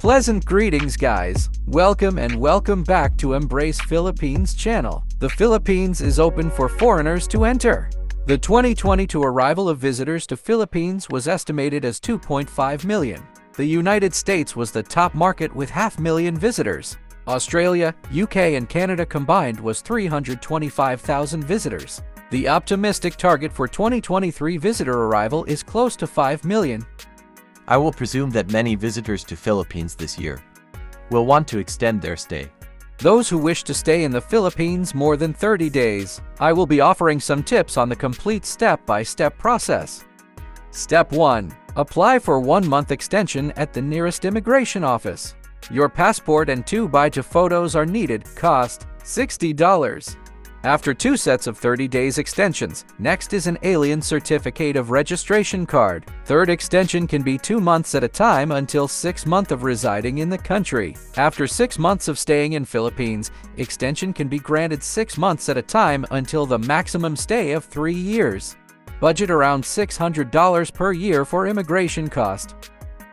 Pleasant greetings, guys. Welcome and welcome back to Embrace Philippines channel. The Philippines is open for foreigners to enter. The 2022 arrival of visitors to Philippines was estimated as 2.5 million. The United States was the top market with 500,000 visitors. Australia, UK and Canada combined was 325,000 visitors. The optimistic target for 2023 visitor arrival is close to 5 million. I will presume that many visitors to Philippines this year will want to extend their stay. Those who wish to stay in the Philippines more than 30 days, I will be offering some tips on the complete step-by-step process. Step 1. Apply for 1-month extension at the nearest immigration office. Your passport and 2x2 photos are needed. Cost $60. After 2 sets of 30 days extensions, next is an alien certificate of registration card. Third extension can be 2 months at a time until 6 months of residing in the country. After 6 months of staying in Philippines, extension can be granted 6 months at a time until the maximum stay of 3 years. Budget around $600 per year for immigration cost.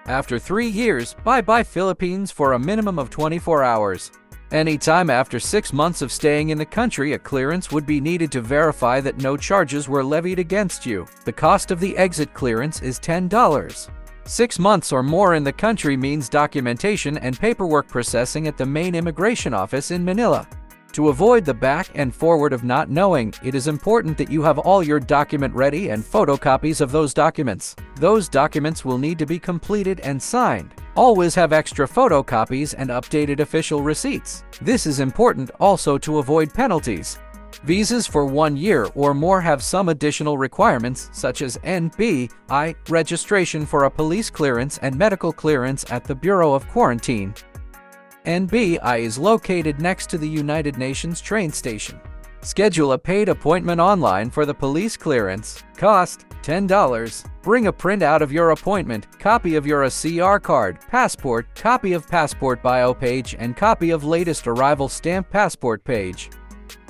After 3 years, bye-bye Philippines for a minimum of 24 hours. Anytime after 6 months of staying in the country, a clearance would be needed to verify that no charges were levied against you. The cost of the exit clearance is $10. 6 months or more in the country means documentation and paperwork processing at the main immigration office in Manila. To avoid the back and forward of not knowing, it is important that you have all your document ready and photocopies of those documents. Those documents will need to be completed and signed. Always have extra photocopies and updated official receipts. This is important also to avoid penalties. Visas for 1 year or more have some additional requirements such as NBI, registration for a police clearance and medical clearance at the Bureau of Quarantine. NBI is located next to the United Nations train station. Schedule a paid appointment online for the police clearance. Cost $10. Bring a printout of your appointment, copy of your ACR card, passport, copy of passport bio page, and copy of latest arrival stamp passport page.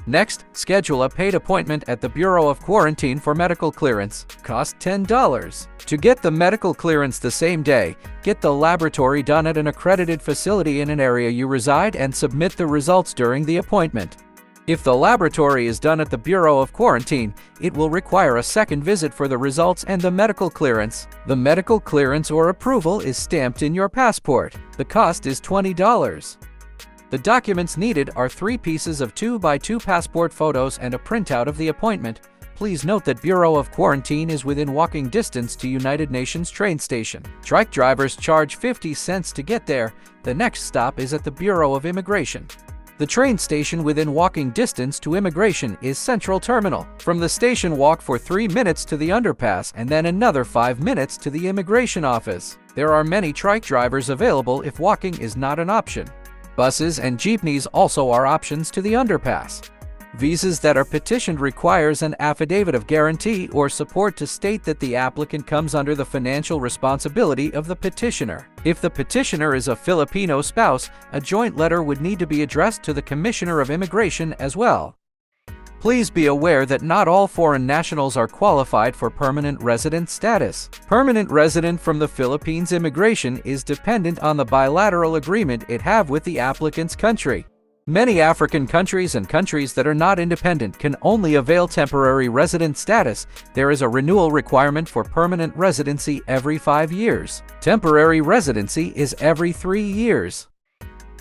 Next, schedule a paid appointment at the Bureau of Quarantine for medical clearance. Cost $10. To get the medical clearance the same day, get the laboratory done at an accredited facility in an area you reside and submit the results during the appointment. If the laboratory is done at the Bureau of Quarantine, it will require a second visit for the results and the medical clearance. The medical clearance or approval is stamped in your passport. The cost is $20. The documents needed are 3 pieces of 2x2 passport photos and a printout of the appointment. Please note that Bureau of Quarantine is within walking distance to United Nations train station. Truck drivers charge 50 cents to get there. The next stop is at the Bureau of Immigration. The train station within walking distance to immigration is Central Terminal. From the station, walk for 3 minutes to the underpass and then another 5 minutes to the immigration office. There are many trike drivers available if walking is not an option. Buses and jeepneys also are options to the underpass. Visas that are petitioned requires an affidavit of guarantee or support to state that the applicant comes under the financial responsibility of the petitioner. If the petitioner is a Filipino spouse, a joint letter would need to be addressed to the Commissioner of Immigration as well. Please be aware that not all foreign nationals are qualified for permanent resident status. Permanent resident from the Philippines immigration is dependent on the bilateral agreement it have with the applicant's country. Many African countries and countries that are not independent can only avail temporary resident status. There is a renewal requirement for permanent residency every 5 years. Temporary residency is every 3 years.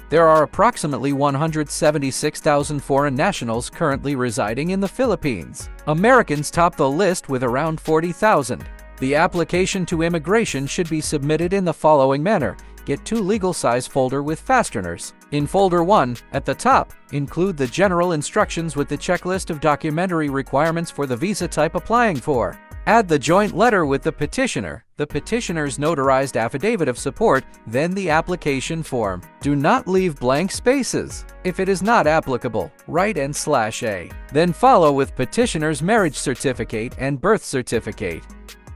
There are approximately 176,000 foreign nationals currently residing in the Philippines. Americans top the list with around 40,000. The application to immigration should be submitted in the following manner. Get 2 legal size folder with fasteners. In folder 1, at the top, include the general instructions with the checklist of documentary requirements for the visa type applying for. Add the joint letter with the petitioner, the petitioner's notarized affidavit of support, then the application form. Do not leave blank spaces. If it is not applicable, write N/A. Then follow with petitioner's marriage certificate and birth certificate.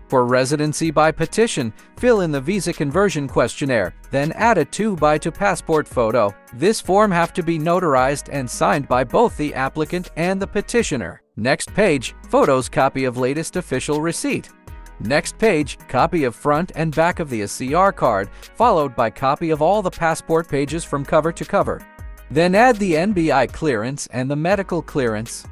For residency by petition, fill in the visa conversion questionnaire, then add a 2x2 passport photo. This form have to be notarized and signed by both the applicant and the petitioner. Next page, photos copy of latest official receipt. Next page, copy of front and back of the ACR card, followed by copy of all the passport pages from cover to cover. Then add the NBI clearance and the medical clearance.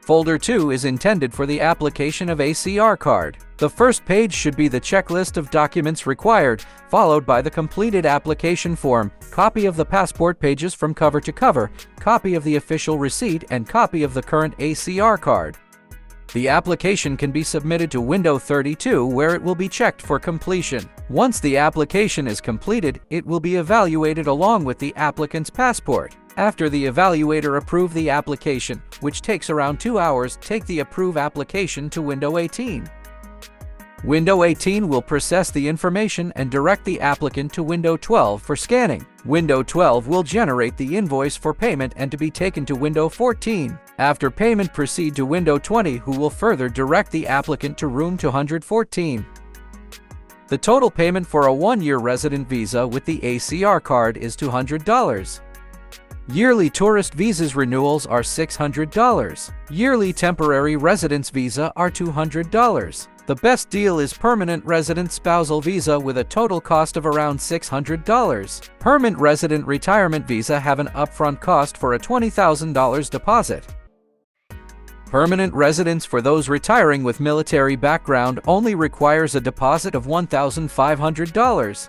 Folder 2 is intended for the application of ACR card. The first page should be the checklist of documents required, followed by the completed application form, copy of the passport pages from cover to cover, copy of the official receipt, and copy of the current ACR card. The application can be submitted to Window 32, where it will be checked for completion. Once the application is completed, it will be evaluated along with the applicant's passport. After the evaluator approves the application, which takes around 2 hours, take the Approve application to Window 18. Window 18 will process the information and direct the applicant to Window 12 for scanning. Window 12 will generate the invoice for payment and to be taken to Window 14. After payment, proceed to Window 20, who will further direct the applicant to Room 214. The total payment for a 1-year resident visa with the ACR card is $200. Yearly tourist visas renewals are $600. Yearly temporary residence visa are $200. The best deal is permanent resident spousal visa with a total cost of around $600. Permanent resident retirement visa have an upfront cost for a $20,000 deposit. Permanent residence for those retiring with military background only requires a deposit of $1,500.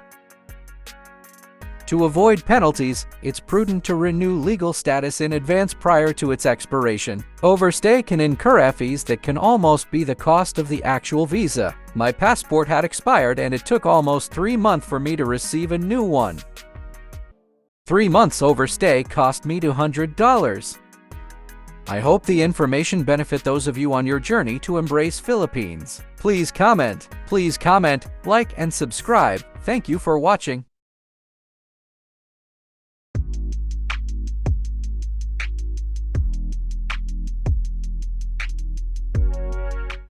To avoid penalties, it's prudent to renew legal status in advance prior to its expiration. Overstay can incur fees that can almost be the cost of the actual visa. My passport had expired and it took almost 3 months for me to receive a new one. 3 months overstay cost me $200. I hope the information benefit those of you on your journey to embrace Philippines. Please comment, like and subscribe. Thank you for watching.